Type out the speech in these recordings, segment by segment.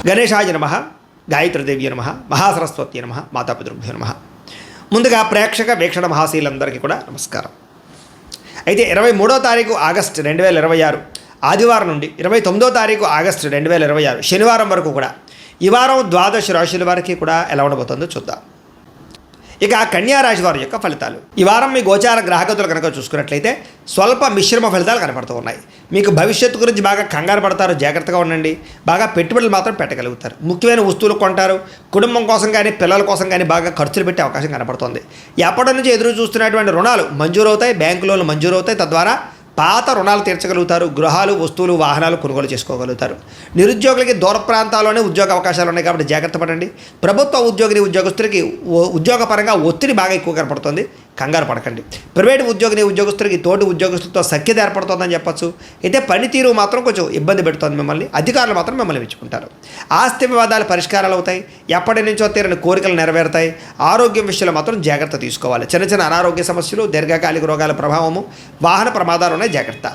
గణేశాయ నమః, గాయత్రీదేవి నమః, మహాసరస్వతి నమః, మాతాపితృభ్యో నమః. ముందుగా ప్రేక్షక వీక్షణ మహాశీలందరికీ కూడా నమస్కారం. అయితే 23వ తారీఖు ఆగస్టు 2026 ఆదివారం నుండి 29వ తారీఖు ఆగస్టు 2026 శనివారం వరకు కూడా ఈ వారం ద్వాదశ రాశుల వారికి కూడా ఎలా ఉండబోతుందో చూద్దాం. ఇక కన్యా రాశి వారి యొక్క ఫలితాలు. ఈ వారం మీ గోచార గ్రహగతులు కనుక చూసుకున్నట్లయితే స్వల్ప మిశ్రమ ఫలితాలు కనపడుతూ ఉన్నాయి. మీకు భవిష్యత్తు గురించి బాగా కంగారు పడతారు, జాగ్రత్తగా ఉండండి. బాగా పెట్టుబడులు మాత్రం పెట్టగలుగుతారు. ముఖ్యమైన వస్తువులు కొంటారు. కుటుంబం కోసం కానీ పిల్లల కోసం కానీ బాగా ఖర్చులు పెట్టే అవకాశం కనపడుతుంది. ఎప్పటి నుంచి ఎదురు చూస్తున్నటువంటి రుణాలు మంజూరవుతాయి, బ్యాంకు లోన్లు మంజూరవుతాయి. తద్వారా పాత రుణాలు తీర్చగలుగుతారు. గృహాలు, వస్తువులు, వాహనాలు కొనుగోలు చేసుకోగలుగుతారు. నిరుద్యోగులకి దూర ప్రాంతాల్లోనే ఉద్యోగ అవకాశాలు ఉన్నాయి కాబట్టి జాగ్రత్త పడండి. ప్రభుత్వ ఉద్యోగస్తులకి ఉద్యోగపరంగా ఒత్తిడి బాగా ఎక్కువ కనపడుతుంది, కంగారు పడకండి. ప్రైవేటు ఉద్యోగస్తులకి తోటి ఉద్యోగస్తులతో సఖ్యత ఏర్పడుతుందని చెప్పచ్చు. అయితే పనితీరు మాత్రం కొంచెం ఇబ్బంది పెడుతుంది మిమ్మల్ని. అధికారులు మాత్రం మిమ్మల్ని మెచ్చుకుంటారు. ఆస్తి వివాదాలు పరిష్కారాలు అవుతాయి. ఎప్పటి నుంచో తీరని కోరికలు నెరవేరుతాయి. ఆరోగ్యం విషయంలో మాత్రం జాగ్రత్త తీసుకోవాలి. చిన్న అనారోగ్య సమస్యలు, దీర్ఘకాలిక రోగాల ప్రభావము, వాహన ప్రమాదాలు ఉన్నాయి, జాగ్రత్త.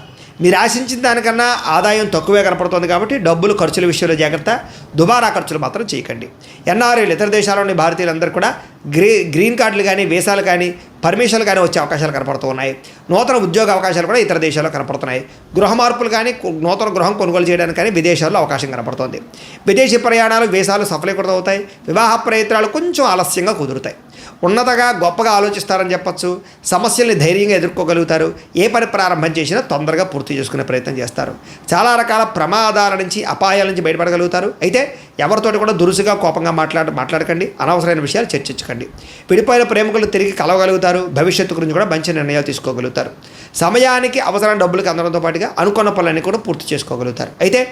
మీరు ఆశించిన దానికన్నా ఆదాయం తక్కువే కనపడుతుంది కాబట్టి డబ్బులు ఖర్చుల విషయంలో జాగ్రత్త. దుబారా ఖర్చులు మాత్రం చేయకండి. ఎన్ఆర్ఐలు, ఇతర దేశాల్లోని భారతీయులందరూ కూడా గ్రీన్ కార్డులు కానీ, వీసాలు కానీ, పర్మిషన్లు కానీ వచ్చే అవకాశాలు కనపడుతూ ఉన్నాయి. నూతన ఉద్యోగ అవకాశాలు కూడా ఇతర దేశాల్లో కనపడుతున్నాయి. గృహ మార్పులు కానీ, నూతన గృహం కొనుగోలు చేయడానికి కానీ విదేశాల్లో అవకాశం కనపడుతుంది. విదేశీ ప్రయాణాలు, వీసాలు సఫలీకృతం అవుతాయి. వివాహ ప్రయత్నాలు కొంచెం ఆలస్యంగా కుదురుతాయి. ఉన్నతగా గొప్పగా ఆలోచిస్తారని చెప్పచ్చు. సమస్యల్ని ధైర్యంగా ఎదుర్కోగలుగుతారు. ఏ పని ప్రారంభం చేసినా తొందరగా పూర్తి చేసుకునే ప్రయత్నం చేస్తారు. చాలా రకాల ప్రమాదాల నుంచి, అపాయాల నుంచి బయటపడగలుగుతారు. అయితే ఎవరితోటి కూడా దురుసుగా కోపంగా మాట్లాడకండి. అనవసరమైన విషయాలు చర్చించకండి. విడిపోయిన ప్రేమికులు తిరిగి కలవగలుగుతారు. భవిష్యత్తు గురించి కూడా మంచి నిర్ణయాలు తీసుకోగలుగుతారు. సమయానికి అవసరం డబ్బులకు అందడంతో పాటుగా అనుకున్న పనులన్నీ కూడా పూర్తి చేసుకోగలుగుతారు. అయితే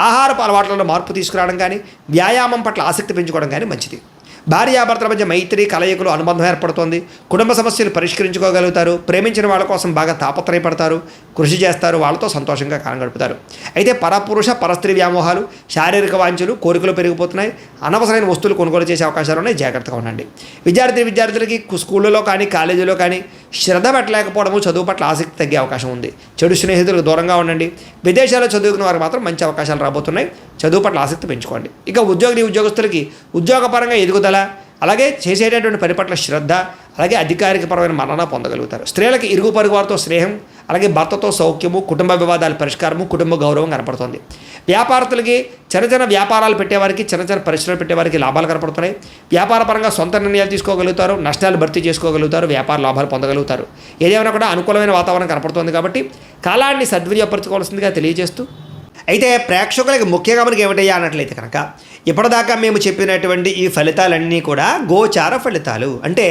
ఆహారపు అలవాట్లలో మార్పు తీసుకురావడం కానీ, వ్యాయామం పట్ల ఆసక్తి పెంచుకోవడం కానీ మంచిది. భార్యాభర్తల మధ్య మైత్రి, కలయికలు, అనుబంధం ఏర్పడుతోంది. కుటుంబ సమస్యలు పరిష్కరించుకోగలుగుతారు. ప్రేమించిన వాళ్ళ కోసం బాగా తాపత్రయపడతారు, కృషి చేస్తారు. వాళ్ళతో సంతోషంగా కాలం గడుపుతారు. అయితే పరపురుష పరస్త్రీ వ్యామోహాలు, శారీరక వాంఛలు, కోరికలు పెరిగిపోతున్నాయి. అనవసరమైన వస్తువులు కొనుగోలు చేసే అవకాశాలు ఉన్నాయి, జాగ్రత్తగా ఉండండి. విద్యార్థులకి స్కూళ్ళలో కానీ, కాలేజీలో కానీ శ్రద్ధ పెట్టలేకపోవడము, చదువు పట్ల ఆసక్తి తగ్గే అవకాశం ఉంది. చెడు స్నేహితులకు దూరంగా ఉండండి. విదేశాల్లో చదువుకున్న వారికి మాత్రం మంచి అవకాశాలు రాబోతున్నాయి. చదువు పట్ల ఆసక్తి పెంచుకోండి. ఇక ఉద్యోగస్తులకి ఉద్యోగపరంగా ఎదుగుదల, అలాగే చేసేటటువంటి పని పట్ల శ్రద్ధ, అలాగే అధికారికపరమైన మన్నన పొందగలుగుతారు. స్త్రీలకి ఇరుగు పొరుగు వారితో స్నేహం, అలాగే భర్తతో సౌఖ్యము, కుటుంబ వివాదాల పరిష్కారము, కుటుంబ గౌరవం కనపడుతుంది. వ్యాపారస్తులకి చిన్న వ్యాపారాలు పెట్టేవారికి, చిన్న పరిశ్రమలు పెట్టేవారికి లాభాలు కనపడుతున్నాయి. వ్యాపారపరంగా సొంత నిర్ణయాలు తీసుకోగలుగుతారు. నష్టాలు భర్తీ చేసుకోగలుగుతారు. వ్యాపార లాభాలు పొందగలుగుతారు. ఏదేమైనా కూడా అనుకూలమైన వాతావరణం కనపడుతుంది కాబట్టి కాలాన్ని సద్వినియోగపరచుకోవాల్సిందిగా తెలియజేస్తూ, అయితే ప్రేక్షకులకి ముఖ్యంగా మనకి ఏమిటయ్యా అన్నట్లయితే కనుక ఇప్పటిదాకా మేము చెప్పినటువంటి ఈ ఫలితాలన్నీ కూడా గోచార ఫలితాలు. అంటే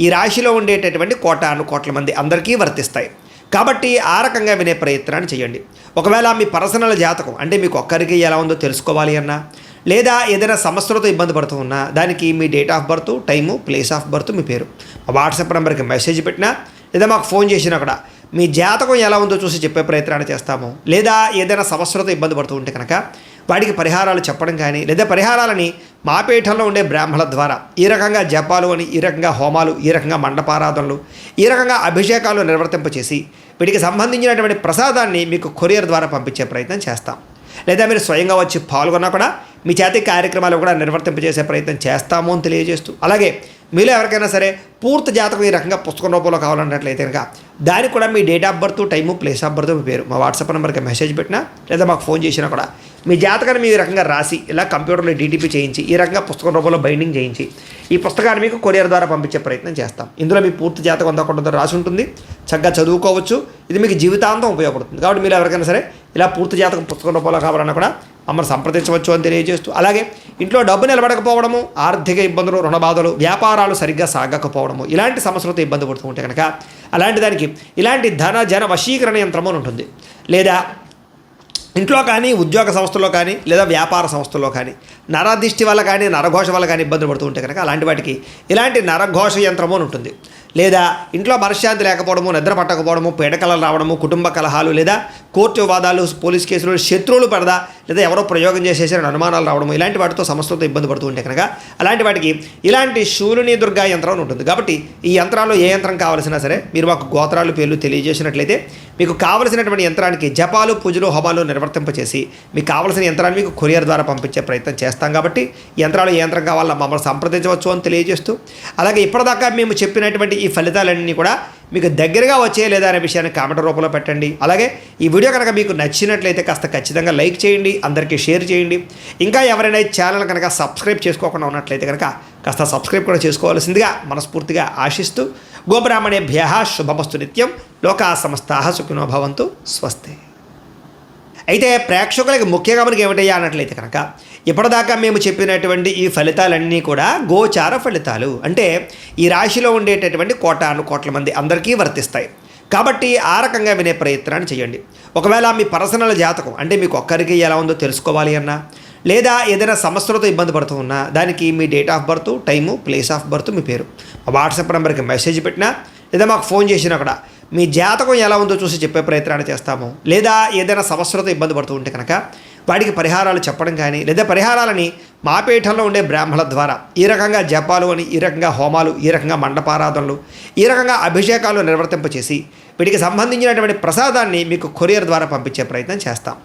ఈ రాశిలో ఉండేటటువంటి కోట్ల మంది అందరికీ వర్తిస్తాయి. కాబట్టి ఆ రకంగా వినే ప్రయత్నాన్ని చేయండి. ఒకవేళ మీ పర్సనల్ జాతకం అంటే మీకు ఒక్కరికి ఎలా ఉందో తెలుసుకోవాలి అన్నా, లేదా ఏదైనా సమస్యలతో ఇబ్బంది పడుతూ ఉన్నా, దానికి మీ date of birth, time, place of birth, మీ పేరు మా వాట్సాప్ నెంబర్కి మెసేజ్ పెట్టినా, లేదా మాకు ఫోన్ చేసినా కూడా మీ జాతకం ఎలా ఉందో చూసి చెప్పే ప్రయత్నాన్ని చేస్తాము. లేదా ఏదైనా సమస్యలతో ఇబ్బంది పడుతూ ఉంటే కనుక వాటికి పరిహారాలు చెప్పడం కానీ, లేదా పరిహారాలని మా పీఠంలో ఉండే బ్రాహ్మణుల ద్వారా ఈ రకంగా జపాలు అని, ఈ రకంగా హోమాలు, ఈ రకంగా మండపారాధనలు, ఈ రకంగా అభిషేకాలు నిర్వర్తింపచేసి వీటికి సంబంధించినటువంటి ప్రసాదాన్ని మీకు కొరియర్ ద్వారా పంపించే ప్రయత్నం చేస్తాం. లేదా మీరు స్వయంగా వచ్చి పాల్గొన్నా కూడా మీ చేతి కార్యక్రమాలు కూడా నిర్వర్తింపజేసే ప్రయత్నం చేస్తాము అని తెలియజేస్తూ, అలాగే మీలో ఎవరికైనా సరే పూర్తి జాతకం ఈ రకంగా పుస్తకం రూపంలో కావాలన్నట్లయితే కనుక దానికి కూడా మీ date of birth, time, place of birth, మీ పేరు మా వాట్సాప్ నెంబర్కి మెసేజ్ పెట్టినా, లేదా మాకు ఫోన్ చేసినా కూడా మీ జాతకాన్ని మీ రకంగా రాసి ఇలా కంప్యూటర్లో డీటీపీ చేయించి ఈ రకంగా పుస్తకం రూపంలో బైండింగ్ చేయించి ఈ పుస్తకాన్ని మీకు కొరియర్ ద్వారా పంపించే ప్రయత్నం చేస్తాం. ఇందులో మీ పూర్తి జాతకం అందకుండా రాసి ఉంటుంది. చక్కగా చదువుకోవచ్చు. ఇది మీకు జీవితాంతం ఉపయోగపడుతుంది. కాబట్టి మీరు ఎవరికైనా సరే ఇలా పూర్తి జాతకం పుస్తకం రూపంలో కావాలన్నా కూడా మమ్మల్ని సంప్రదించవచ్చు అని తెలియజేస్తూ, అలాగే ఇంట్లో డబ్బు నిలబడకపోవడము, ఆర్థిక ఇబ్బందులు, రుణ బాధలు, వ్యాపారాలు సరిగ్గా సాగకపోవడము, ఇలాంటి సమస్యలతో ఇబ్బంది పడుతూ ఉంటే కనుక అలాంటి దానికి ఇలాంటి ధన జన వశీకరణ యంత్రము అని ఉంటుంది. లేదా ఇంట్లో కానీ, ఉద్యోగ సంస్థల్లో కానీ, లేదా వ్యాపార సంస్థల్లో కానీ నరదిష్టి వల్ల కానీ, నరఘోష వల్ల కానీ ఇబ్బందులు పడుతూ ఉంటే కనుక అలాంటి వాటికి ఇలాంటి నరఘోష యంత్రము అని ఉంటుంది. లేదా ఇంట్లో మనశ్శాంతి లేకపోవడము, నిద్ర పట్టకపోవడము, పీడకలలు రావడము, కుటుంబ కలహాలు లేదా కోర్టు వివాదాలు, పోలీస్ కేసులు, శత్రువులు పడదా లేదా ఎవరో ప్రయోగం చేసేసారని అనుమానాలు రావడము, ఇలాంటి వాటితో సమస్యలతో ఇబ్బంది పడుతూ ఉంటే కనుక అలాంటి వాటికి ఇలాంటి శూలిని దుర్గా యంత్రం ఉంటుంది. కాబట్టి ఈ యంత్రాల్లో ఏ యంత్రం కావాల్సినా సరే మీరు మాకు గోత్రాలు పేర్లు తెలియజేసినట్లయితే మీకు కావలసినటువంటి యంత్రానికి జపాలు, పూజలు, హోమాలు నిర్వర్తింపచేసి మీకు కావలసిన యంత్రాన్ని మీకు కొరియర్ ద్వారా పంపించే ప్రయత్నం చేస్తాం. కాబట్టి యంత్రాలు ఏ యంత్రం కావాలో మమ్మల్ని సంప్రదించవచ్చు అని తెలియజేస్తూ, అలాగే ఇప్పటిదాకా మేము చెప్పినటువంటి ఈ ఫలితాలన్నీ కూడా మీకు దగ్గరగా వచ్చే లేదా అనే విషయాన్ని కామెంట్ రూపంలో పెట్టండి. అలాగే ఈ వీడియో కనుక మీకు నచ్చినట్లయితే కాస్త ఖచ్చితంగా లైక్ చేయండి, అందరికీ షేర్ చేయండి. ఇంకా ఎవరైనా ఈ ఛానల్ కనుక సబ్స్క్రైబ్ చేసుకోకుండా ఉన్నట్లయితే కనుక కాస్త సబ్స్క్రైబ్ కూడా చేసుకోవాల్సిందిగా మనస్ఫూర్తిగా ఆశిస్తూ, గోబ్రాహ్మణేభ్యః శుభమస్తు నిత్యం, లోకా సమస్తాః సుఖినో భవంతు, స్వస్తి. అయితే ప్రేక్షకులకి ముఖ్యంగా మనకి ఏమిటయ్యా అన్నట్లయితే కనుక ఇప్పటిదాకా మేము చెప్పినటువంటి ఈ ఫలితాలన్నీ కూడా గోచార ఫలితాలు, అంటే ఈ రాశిలో ఉండేటటువంటి కోట్ల మంది అందరికీ వర్తిస్తాయి. కాబట్టి ఆ రకంగా వినే ప్రయత్నాన్ని చేయండి. ఒకవేళ మీ పర్సనల్ జాతకం అంటే మీకు ఒక్కరికి ఎలా ఉందో తెలుసుకోవాలి అన్నా, లేదా ఏదైనా సమస్యలతో ఇబ్బంది పడుతూ ఉన్నా దానికి మీ date of birth, time, place of birth, మీ పేరు మా వాట్సాప్ నెంబర్కి మెసేజ్ పెట్టినా లేదా మాకు ఫోన్ చేసినా కూడా మీ జాతకం ఎలా ఉందో చూసి చెప్పే ప్రయత్నాన్ని చేస్తాము. లేదా ఏదైనా సమస్యలతో ఇబ్బంది పడుతూ ఉంటే కనుక వాటికి పరిహారాలు చెప్పడం కానీ, లేదా పరిహారాలని మా పీఠంలో ఉండే బ్రాహ్మణుల ద్వారా ఈ రకంగా జపాలు అని, ఈ రకంగా హోమాలు, ఈ రకంగా మండపారాధనలు, ఈ రకంగా అభిషేకాలు నిర్వర్తింపచేసి వీటికి సంబంధించినటువంటి ప్రసాదాన్ని మీకు కొరియర్ ద్వారా పంపించే ప్రయత్నం చేస్తాం.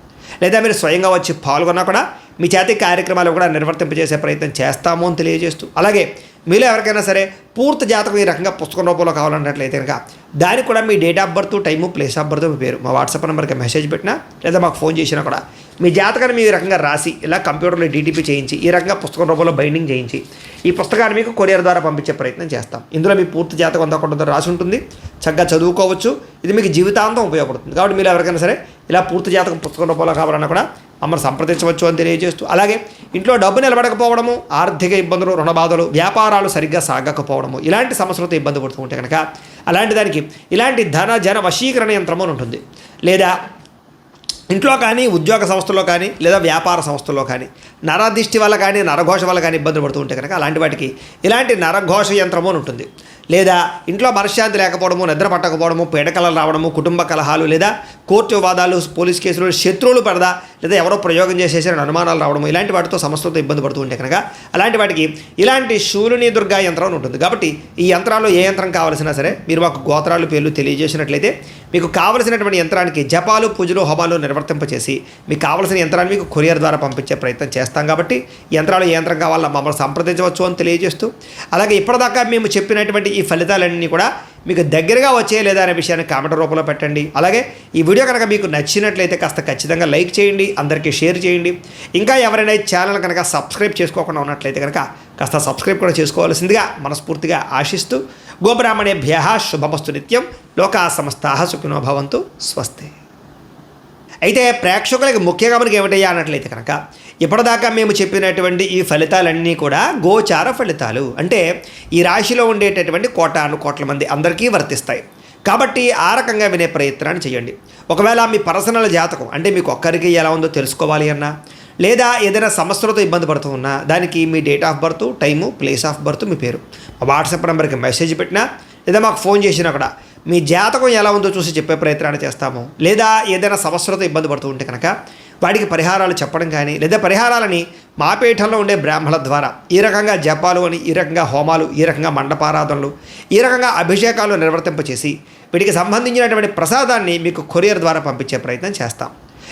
లేదా మీరు స్వయంగా వచ్చి పాల్గొన్నా కూడా మీ చేతి కార్యక్రమాలు కూడా నిర్వర్తింపజేసే ప్రయత్నం చేస్తాము అని తెలియజేస్తూ, అలాగే మీలో ఎవరికైనా సరే పూర్తి జాతకం ఈ రకంగా పుస్తకం రూపంలో కావాలన్నట్లయితే కనుక దానికి కూడా మీ date of birth, time, place of birth, మీ పేరు మా వాట్సాప్ నెంబర్కి మెసేజ్ పెట్టినా లేదా మాకు ఫోన్ చేసినా కూడా మీ జాతకాన్ని మీ రకంగా రాసి ఇలా కంప్యూటర్లో డీటీపీ చేయించి ఈ రకంగా పుస్తకం రూపంలో బైండింగ్ చేయించి ఈ పుస్తకాన్ని మీకు కొరియర్ ద్వారా పంపించే ప్రయత్నం చేస్తాం. ఇందులో మీ పూర్తి జాతకం అంతా కూడా రాసి ఉంటుంది, చక్కగా చదువుకోవచ్చు. ఇది మీకు జీవితాంతం ఉపయోగపడుతుంది. కాబట్టి మీరు ఎవరికైనా సరే ఇలా పూర్తి జాతకం పుస్తకం రూపంలో కావాలన్నా కూడా మమ్మల్ని సంప్రదించవచ్చు అని తెలియజేస్తూ, అలాగే ఇంట్లో డబ్బు నిలబడకపోవడము, ఆర్థిక ఇబ్బందులు, రుణ బాధలు, వ్యాపారాలు సరిగ్గా సాగకపోవడము, ఇలాంటి సమస్యలతో ఇబ్బంది పడుతూ ఉంటే కనుక అలాంటి దానికి ఇలాంటి ధన జన వశీకరణ యంత్రము అని ఉంటుంది. లేదా ఇంట్లో కానీ, ఉద్యోగ సంస్థల్లో కానీ, లేదా వ్యాపార సంస్థల్లో కానీ నరదిష్టి వల్ల కానీ, నరఘోష వల్ల కానీ ఇబ్బంది పడుతూ ఉంటే కనుక అలాంటి వాటికి ఇలాంటి నరఘోష యంత్రము అని ఉంటుంది. లేదా ఇంట్లో మనశ్శాంతి లేకపోవడము, నిద్ర పట్టకపోవడము, పీడకలలు రావడము, కుటుంబ కలహాలు లేదా కోర్టు వివాదాలు, పోలీస్ కేసులు, శత్రువులు పడదా లేదా ఎవరో ప్రయోగం చేసేసారని అనుమానాలు రావడము, ఇలాంటి వాటితో సమస్యలతో ఇబ్బంది పడుతూ ఉంటే కనుక అలాంటి వాటికి ఇలాంటి శూలిని దుర్గా యంత్రం అని ఉంటుంది. కాబట్టి ఈ యంత్రాల్లో ఏ యంత్రం కావాల్సినా సరే మీరు మాకు గోత్రాలు పేర్లు తెలియజేసినట్లయితే మీకు కావలసినటువంటి యంత్రానికి జపాలు, పూజలు, హోమాలు నిర్వర్తింపచేసి మీకు కావలసిన యంత్రాన్ని మీకు కొరియర్ ద్వారా పంపించే ప్రయత్నం చేస్తాం. కాబట్టి యంత్రాలు ఏ యంత్రం కావాలో మమ్మల్ని సంప్రదించవచ్చు అని తెలియజేస్తూ, అలాగే ఇప్పటిదాకా మేము చెప్పినటువంటి ఈ ఫలితాలన్నీ కూడా మీకు దగ్గరగా వచ్చే లేదా అనే విషయాన్ని కామెంట్ రూపంలో పెట్టండి. అలాగే ఈ వీడియో కనుక మీకు నచ్చినట్లయితే కాస్త ఖచ్చితంగా లైక్ చేయండి, అందరికీ షేర్ చేయండి. ఇంకా ఎవరైనా ఈ ఛానల్ కనుక సబ్స్క్రైబ్ చేసుకోకుండా ఉన్నట్లయితే కనుక కాస్త సబ్స్క్రైబ్ కూడా చేసుకోవాల్సిందిగా మనస్ఫూర్తిగా ఆశిస్తూ, గోబ్రాహ్మణేభ్యః శుభమస్తు నిత్యం, లోకా సమస్తాః సుఖినో భవంతు, స్వస్తి. అయితే ప్రేక్షకులకి ముఖ్యంగా మనకి ఏమిటయ్యా అన్నట్లయితే కనుక ఇప్పటిదాకా మేము చెప్పినటువంటి ఈ ఫలితాలన్నీ కూడా గోచార ఫలితాలు, అంటే ఈ రాశిలో ఉండేటటువంటి కోట్ల మంది అందరికీ వర్తిస్తాయి. కాబట్టి ఆ రకంగా వినే ప్రయత్నాన్ని చేయండి. ఒకవేళ మీ పర్సనల్ జాతకం అంటే మీకు ఒక్కరికి ఎలా ఉందో తెలుసుకోవాలి అన్నా, లేదా ఏదైనా సమస్యలతో ఇబ్బంది పడుతూ ఉన్నా దానికి మీ date of birth, time, place of birth, మీ పేరు మా వాట్సాప్ నెంబర్కి మెసేజ్ పెట్టినా లేదా మాకు ఫోన్ చేసినా కూడా మీ జాతకం ఎలా ఉందో చూసి చెప్పే ప్రయత్నాన్ని చేస్తాము. లేదా ఏదైనా సమస్యలతో ఇబ్బంది పడుతూ ఉంటే కనుక వాటికి పరిహారాలు చెప్పడం కానీ, లేదా పరిహారాలని మా పీఠంలో ఉండే బ్రాహ్మణుల ద్వారా ఈ రకంగా జపాలు అని, ఈ రకంగా హోమాలు, ఈ రకంగా మండపారాధనలు, ఈ రకంగా అభిషేకాలు నిర్వర్తింపచేసి వీటికి సంబంధించినటువంటి ప్రసాదాన్ని మీకు కొరియర్ ద్వారా పంపించే ప్రయత్నం చేస్తాం.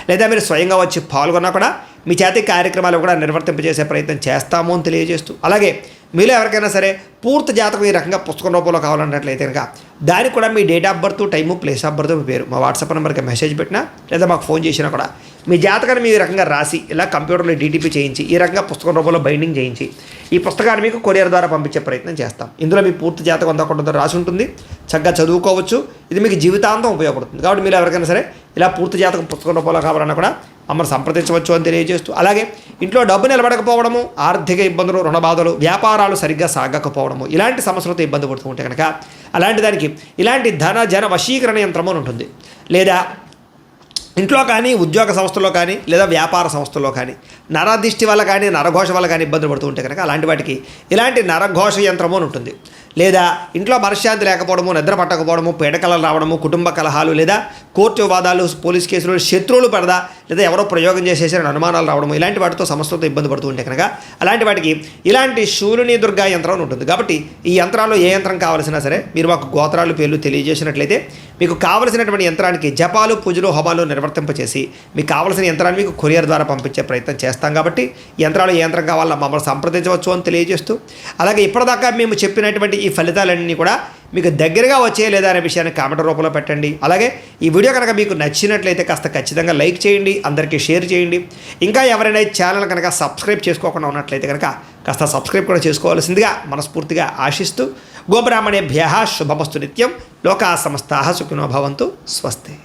లేదా మీరు స్వయంగా వచ్చి పాల్గొన్నా కూడా మీ చేతి కార్యక్రమాలు కూడా నిర్వర్తింపజేసే ప్రయత్నం చేస్తాము అని తెలియజేస్తూ, అలాగే మీలో ఎవరికైనా సరే పూర్తి జాతకం ఈ రకంగా పుస్తకం రూపంలో కావాలన్నట్లయితే కనుక దానికి కూడా మీ date of birth, time, place of birth, మీ పేరు మా వాట్సాప్ నెంబర్కి మెసేజ్ పెట్టినా లేదా మాకు ఫోన్ చేసినా కూడా మీ జాతకాన్ని మీ రకంగా రాసి ఇలా కంప్యూటర్లో డీటీపీ చేయించి ఈ రకంగా పుస్తకం రూపంలో బైండింగ్ చేయించి ఈ పుస్తకాన్ని మీకు కొరియర్ ద్వారా పంపించే ప్రయత్నం చేస్తాం. ఇందులో మీ పూర్తి జాతకం అంతా కూడా రాసి ఉంటుంది, చక్కగా చదువుకోవచ్చు. ఇది మీకు జీవితాంతం ఉపయోగపడుతుంది. కాబట్టి మీరు ఎవరికైనా సరే ఇలా పూర్తి జాతకం పుస్తకం రూపంలో కావాలన్నా కూడా మమ్మల్ని సంప్రదించవచ్చు అని తెలియజేస్తూ, అలాగే ఇంట్లో డబ్బు నిలబడకపోవడము, ఆర్థిక ఇబ్బందులు, రుణ బాధలు, వ్యాపారాలు సరిగ్గా సాగకపోవడము, ఇలాంటి సమస్యలతో ఇబ్బంది పడుతూ ఉంటే కనుక అలాంటి దానికి ఇలాంటి ధన జన వశీకరణ యంత్రము అని ఉంటుంది. లేదా ఇంట్లో కానీ, ఉద్యోగ సంస్థల్లో కానీ, లేదా వ్యాపార సంస్థల్లో కానీ నరదిష్టి వల్ల కానీ, నరఘోష వల్ల కానీ ఇబ్బంది పడుతూ ఉంటే కనుక అలాంటి వాటికి ఇలాంటి నరఘోష యంత్రము అని ఉంటుంది. లేదా ఇంట్లో మనశ్శాంతి లేకపోవడము, నిద్ర పట్టకపోవడము, పీడకలలు రావడము, కుటుంబ కలహాలు, లేదా కోర్టు వివాదాలు, పోలీస్ కేసులు, శత్రువులు పడదా, లేదా ఎవరో ప్రయోగం చేసేసారని అనుమానాలు రావడము, ఇలాంటి వాటితో సమస్యలతో ఇబ్బంది పడుతూ ఉంటే కనుక అలాంటి వాటికి ఇలాంటి శూలిని దుర్గా యంత్రం అని ఉంటుంది. కాబట్టి ఈ యంత్రాల్లో ఏ యంత్రం కావాల్సినా సరే మీరు మాకు గోత్రాలు పేర్లు తెలియజేసినట్లయితే మీకు కావలసినటువంటి యంత్రానికి జపాలు, పూజలు, హోమాలు నిర్వర్తింపచేసి మీకు కావలసిన యంత్రాన్ని మీకు కొరియర్ ద్వారా పంపించే ప్రయత్నం చేస్తాం. కాబట్టి యంత్రాలు ఏ యంత్రం కావాలో మమ్మల్ని సంప్రదించవచ్చు అని తెలియజేస్తూ, అలాగే ఇప్పటిదాకా మేము చెప్పినటువంటి ఈ ఫలితాలన్నీ కూడా మీకు దగ్గరగా వచ్చే లేదా అనే విషయాన్ని కామెంట్ రూపంలో పెట్టండి. అలాగే ఈ వీడియో కనుక మీకు నచ్చినట్లయితే కాస్త ఖచ్చితంగా లైక్ చేయండి, అందరికీ షేర్ చేయండి. ఇంకా ఎవరైనా ఛానల్ కనుక సబ్స్క్రైబ్ చేసుకోకుండా ఉన్నట్లయితే కనుక కాస్త సబ్స్క్రైబ్ కూడా చేసుకోవాల్సిందిగా మనస్ఫూర్తిగా ఆశిస్తూ, గోబ్రాహ్మణేభ్యః శుభమస్తు నిత్యం, లోకా సమస్తాః సుఖినో భవంతు, స్వస్తి.